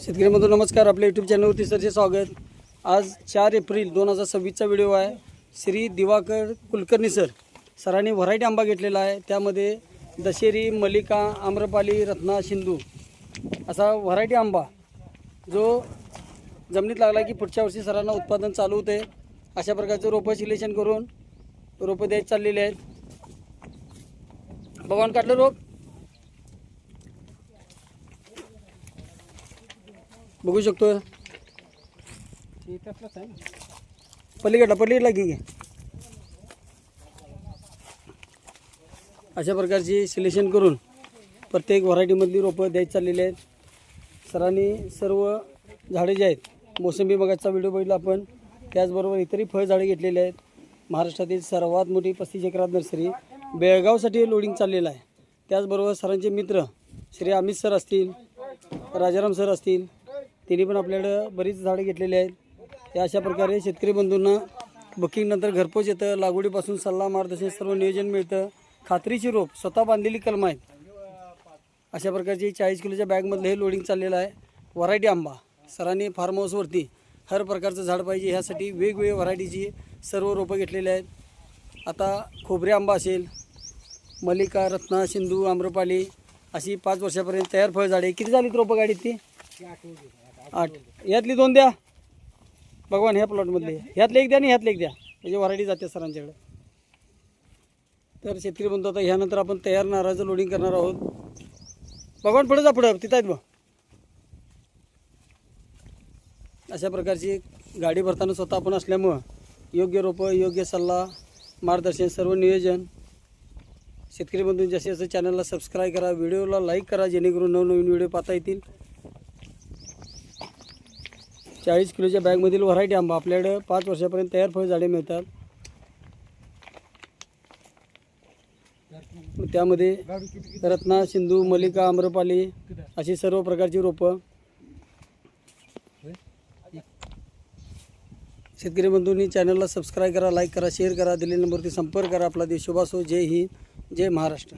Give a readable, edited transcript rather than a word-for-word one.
शेतकरी बंधू नमस्कार. आपल्या यूट्यूब चॅनलवरती सरचे स्वागत. आज 4 एप्रिल 2026चा व्हिडिओ आहे. श्री दिवाकर कुलकर्णी सरांनी व्हरायटी आंबा घेतलेला आहे. त्यामध्ये दशेरी, मलिका, आम्रपाली, रत्ना, सिंधू असा व्हरायटी आंबा जो जमिनीत लागला की पुढच्या वर्षी सरांना उत्पादन चालू होते. अशा प्रकारचं रोपं सिलेक्शन करून रोपं द्यायला चाललेले आहेत. भगवान काढलं रोप बघू शकतो. पलीकडला घे. अशा प्रकारची सिलेक्शन करून प्रत्येक व्हरायटीमधली रोपं द्यायची चाललेली आहेत. सरांनी सर्व झाडे जे आहेत मोसंबी बागाचा व्हिडिओ बघितला आपण. त्याचबरोबर इतरही फळझाडे घेतलेले आहेत. महाराष्ट्रातील सर्वात मोठी 35 एकरात नर्सरी बेळगावसाठी लोडिंग चाललेलं आहे. त्याचबरोबर सरांचे मित्र श्री अमित सर असतील, राजाराम सर असतील, त्यांनी पण आपल्याकडं बरीच झाडे घेतलेली आहेत. या अशा प्रकारे शेतकरी बंधूंना बुकिंगनंतर घरपोच येतं. लागवडीपासून सल्ला मार्गदर्शन सर्व नियोजन मिळतं. खात्रीची रोप स्वतः बांधलेली कलम आहेत. अशा प्रकारची 40 किलोच्या बॅगमधलं हे लोडिंग चाललेलं आहे. व्हरायटी आंबा सरांनी फार्म हाऊसवरती हर प्रकारचं झाड पाहिजे ह्यासाठी वेगवेगळ्या व्हरायटीची सर्व रोपं घेतलेली आहेत. आता खोबरे आंबा असेल, मलिका, रत्ना, सिंधू, आम्रपाली अशी 5 वर्षापर्यंत तयार फळझाडे. किती झालीत रोपं गाडीत ती? 8. यातली 2 द्या भगवान. ह्या प्लॉटमधले ह्यातले 1 द्या आणि ह्यातले 1 द्या. म्हणजे व्हरायटी जाते सरांच्याकडे. तर शेतकरी बंधू आता ह्यानंतर आपण तयार नारळाचं लोडिंग करणार आहोत. भगवान पुढे जा, पुढं तिथं आहेत बघ. अशा प्रकारची गाडी भरताना स्वतः आपण असल्यामुळं योग्य रोपं, योग्य सल्ला मार्गदर्शन सर्व नियोजन. शेतकरी बंधू जसे असं चॅनलला सबस्क्राईब करा, व्हिडिओला लाईक करा जेणेकरून नवनवीन व्हिडिओ पाहता येतील. 40 किलोच्या बॅगमधील व्हरायटी आंबा आपल्याकडं 5 वर्षापर्यंत तयार फळझाडे मिळतात. त्यामध्ये रत्ना, सिंधू, मलिका, आम्रपाली अशी सर्व प्रकारची रोपं. शेतकरी बंधूंनी चॅनलला सबस्क्राईब करा, लाईक करा, शेअर करा, दिलेल्या नंबरवरती संपर्क करा. आपला देश शुभ असो. जय हिंद, जय महाराष्ट्र.